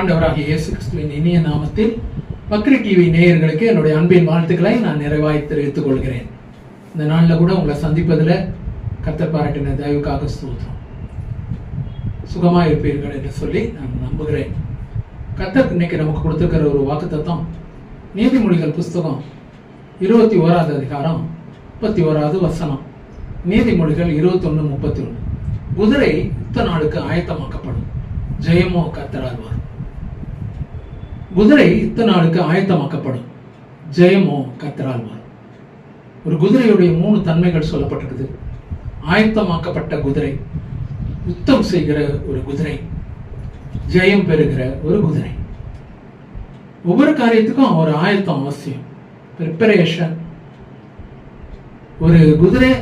ஆண்டவராகிய இயேசு கிறிஸ்துவின் இனிய நாமத்தில் பக்ரி டிவி நேயர்களுக்கு என்னுடைய அன்பின் வாழ்த்துக்களை நான் நிறைவாய் தெரிவித்துக் கொள்கிறேன். இந்த நாளில் கூட உங்களை சந்திப்பதில் கர்த்தர் பாராட்டின தயவுக்காக ஸ்தோத்திரம். சுகமாக இருப்பீர்கள் என்று சொல்லி நான் நம்புகிறேன். கர்த்தர் இன்னைக்கு நமக்கு கொடுத்திருக்கிற ஒரு வாக்குத்தத்தம் நீதிமொழிகள் புஸ்தகம் 21வது அதிகாரம் 31வது வசனம். நீதிமொழிகள் 21:31. குதிரை யுத்த நாளுக்கு ஆயத்தமாக்கப்படும், ஜெயமோ கர்த்தரால் வரும். குதிரை யுத்த நாளுக்கு ஆயத்தமாக்கப்படும், ஜெயமோ கர்த்தரால் வரும். ஒரு குதிரையுடைய 3 தன்மைகள் சொல்லப்பட்டிருக்குது. ஆயத்தமாக்கப்பட்ட குதிரை, யுத்தம் செய்கிற ஒரு குதிரை, ஜெயம் பெறுகிற ஒரு குதிரை. ஒவ்வொரு காரியத்துக்கும் ஒரு ஆயத்தம் அவசியம், ப்ரிப்பரேஷன். ஒரு குதிரை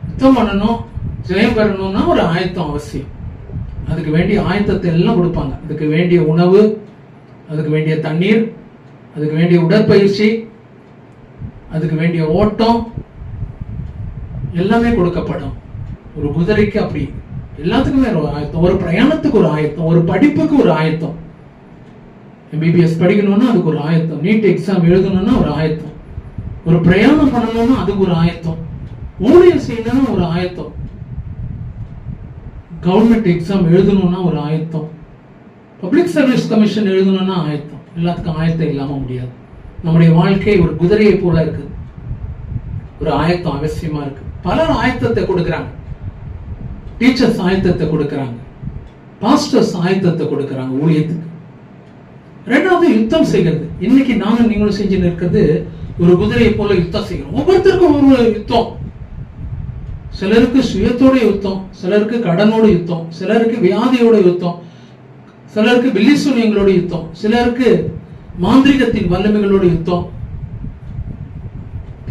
யுத்தம் பண்ணணும், ஜெயம் பெறணும்னா ஒரு ஆயத்தம் அவசியம். அதுக்கு வேண்டிய ஆயத்தத்தை எல்லாம் கொடுப்பாங்க. அதுக்கு வேண்டிய உணவு, அதுக்கு வேண்டிய தண்ணீர், அதுக்கு வேண்டிய உடற்பயிற்சி, அதுக்கு வேண்டிய ஓட்டம் எல்லாமே கொடுக்கப்படும். ஒரு குதிரைக்கு அப்படி எல்லாத்துக்குமே ஒரு ஆயத்தம். ஒரு பிரயாணத்துக்கு ஒரு ஆயத்தம், ஒரு படிப்புக்கு ஒரு ஆயத்தம். MBBS படிக்கணும்னா அதுக்கு ஒரு ஆயத்தம், நீட் எக்ஸாம் எழுதணும்னா ஒரு ஆயத்தம், ஒரு பிரயாணம் பண்ணணும்னா அதுக்கு ஒரு ஆயத்தம், ஊழியம் செய்யணும்னா ஒரு ஆயத்தம், கவர்மெண்ட் எக்ஸாம் எழுதணும்னா ஒரு ஆயத்தம், பப்ளிக் சர்வீஸ் கமிஷன் எழுதணும்னா ஆயத்தம். எல்லாத்துக்கும் ஆயத்தம் இல்லாம முடியாது. நம்முடைய வாழ்க்கை ஒரு குதிரையை போல இருக்கு. ஒரு ஆயத்தம் அவசியமா இருக்கு. பலர் ஆயத்தத்தை கொடுக்குறாங்க. டீச்சர்ஸ் ஆயத்தத்தை கொடுக்குறாங்க, பாஸ்டர்ஸ் ஆயத்தத்தை கொடுக்குறாங்க ஊழியத்துக்கு. ரெண்டாவது யுத்தம் செய்கிறது. இன்னைக்கு நானும் நீங்களும் செஞ்சு இருக்கிறது ஒரு குதிரையை போல யுத்தம் செய்கிறோம். ஒவ்வொருத்தருக்கும் ஒரு யுத்தம். சிலருக்கு சுயத்தோட யுத்தம், சிலருக்கு கடனோட யுத்தம், சிலருக்கு வியாதியோட யுத்தம், சிலருக்கு பில்லிசூனியங்களோட யுத்தம், சிலருக்கு மாந்திரிகத்தின் வல்லமைகளோட யுத்தம்,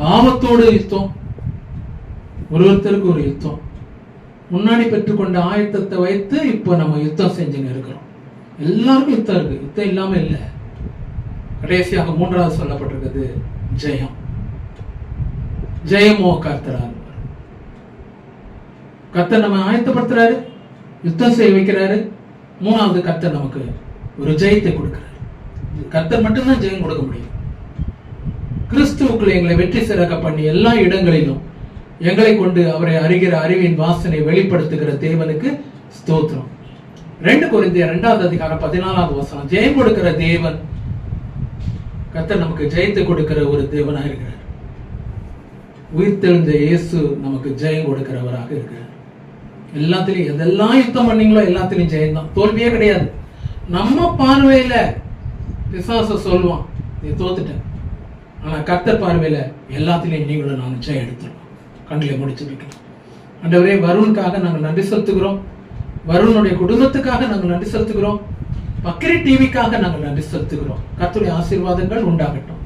பாவத்தோட யுத்தம். ஒருத்தருக்கு ஒரு யுத்தம். முன்னாடி பெற்றுக்கொண்ட ஆயத்தத்தை வைத்து இப்போ நம்ம யுத்தம் செஞ்சுன்னு இருக்கிறோம். எல்லாருக்கும் யுத்தம் இருக்கு, யுத்தம் இல்லாம இல்லை. கடைசியாக 3வது சொல்லப்பட்டிருக்கிறது ஜெயம். ஜெயமோ கர்த்தரால். கர்த்தர் நம்ம ஆயத்தப்படுத்துறாரு, யுத்தம் செய்ய வைக்கிறாரு. 3வது கர்த்தர் நமக்கு ஒரு ஜெயத்தை கொடுக்கிறார். கர்த்தர் மட்டும்தான் ஜெயம் கொடுக்க முடியும். கிறிஸ்துவுக்குள்ள எங்களை வெற்றி சிறக்க பண்ணி எல்லா இடங்களிலும் எங்களை கொண்டு அவரை அறிகிற அறிவின் வாசனை வெளிப்படுத்துகிற தேவனுக்கு ஸ்தோத்திரம். 2 கொரிந்தியர் 2வது அதிகாரம் 14வது வசனம். ஜெயம் கொடுக்கிற தேவன் கர்த்தர் நமக்கு ஜெயத்தை கொடுக்கிற ஒரு தேவனாக இருக்கிறார். உயிர்த்தெழுந்த இயேசு நமக்கு ஜெயம் கொடுக்கிறவராக இருக்கிறார். எல்லாத்திலையும் எதெல்லாம் யுத்தம் பண்ணீங்களோ எல்லாத்திலையும் ஜெயம் தான், தோல்வியே கிடையாது. நம்ம பார்வையில பிசாசு சொல்லுவான் நீ தோத்துட்ட, ஆனா கர்த்தர் பார்வையில எல்லாத்திலையும் நீங்களும் நானும் ஜெயம் எடுத்துருவோம். கண்ணிலே முடிச்சு வைக்கணும். ஆண்டவரே, வருணுக்காக நாங்கள் நன்றி செலுத்துகிறோம். வருணுடைய குடும்பத்துக்காக நாங்கள் நன்றி செலுத்துகிறோம். பக்ரி டிவிக்காக நாங்கள் நன்றி செலுத்துகிறோம். கர்த்தருடைய ஆசீர்வாதங்கள் உண்டாகட்டும்.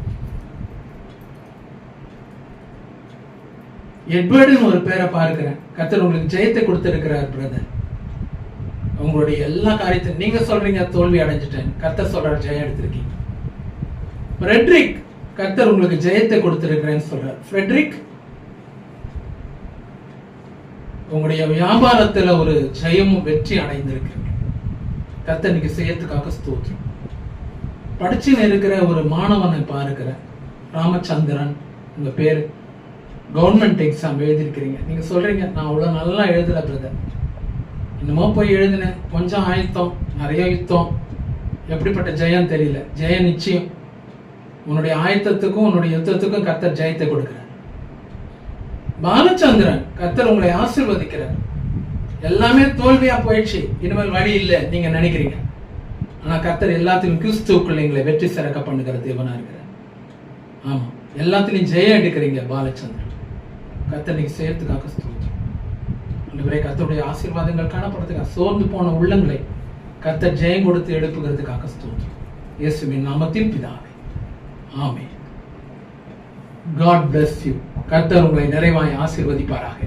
எட்வர்டுன்னு ஒரு பேரை பார்க்கிறேன். கர்த்தர் உங்களுக்கு ஜெயத்தை கொடுத்திருக்கிறார் பிரதர். உங்களுடைய எல்லா காரியத்தையும் நீங்க சொல்றீங்க தோல்வி அடைஞ்சிட்டேன், கர்த்தர் சொல்றார் ஜெயம் எடுத்திருக்கீங்க. ஃப்ரெட்ரிக், கர்த்தர் உங்களுக்கு ஜெயத்தை கொடுத்திருக்கிறேன்னு சொல்றார். ஃப்ரெட்ரிக், உங்களுடைய வியாபாரத்துல ஒரு ஜெயமும் வெற்றி அடைந்திருக்கிறீங்க. கர்த்தர் இன்னைக்கு செய்யறதுக்காக ஸ்தோத்திரம். படிச்சுன்னு இருக்கிற ஒரு மாணவனை பார்க்கிற ராமச்சந்திரன், உங்க பேரு, கவர்மெண்ட் எக்ஸாம் எழுதிருக்கிறீங்க. நீங்க சொல்றீங்க நான் அவ்வளவு நல்லா எழுதல பிரதர், இன்னமோ போய் எழுதினேன், கொஞ்சம் ஆயத்தம், நிறைய யுத்தம், எப்படிப்பட்ட ஜெயம் தெரியல. ஜெயம் நிச்சயம். உன்னுடைய ஆயத்தத்துக்கும் உன்னுடைய யுத்தத்துக்கும் கர்த்தர் ஜெயத்தை கொடுக்கிறார். பாலச்சந்திரன், கர்த்தர் உங்களை ஆசீர்வதிக்கிறார். எல்லாமே தோல்வியா போயிடுச்சு, இனிமேல் வழி இல்லை நீங்க நினைக்கிறீங்க. ஆனா கர்த்தர் எல்லாத்திலும் கிறிஸ்துவுக்குள்ள எங்களை வெற்றி சிறக்க பண்ணுகிற தேவனா இருக்கிறார். ஆமா, எல்லாத்திலையும் ஜெயம் எடுக்கிறீங்க பாலச்சந்திரன். கர்த்தர் நீங்க செய்யறதுக்காக ஸ்தோத்திரம். அன்றுவரே, கர்த்தருடைய ஆசீர்வாதங்கள் காணப்படுறதுக்காக சோர்ந்து போன உள்ளங்களை கர்த்தர் ஜெயம் கொடுத்து எழுப்புகிறதுக்காக ஸ்தோத்திரம். இயேசுவின் நாமத்தில் பிதாவே, ஆமென். God bless you. கர்த்தர் உங்களை நிறைவாய் ஆசீர்வதிப்பாராக.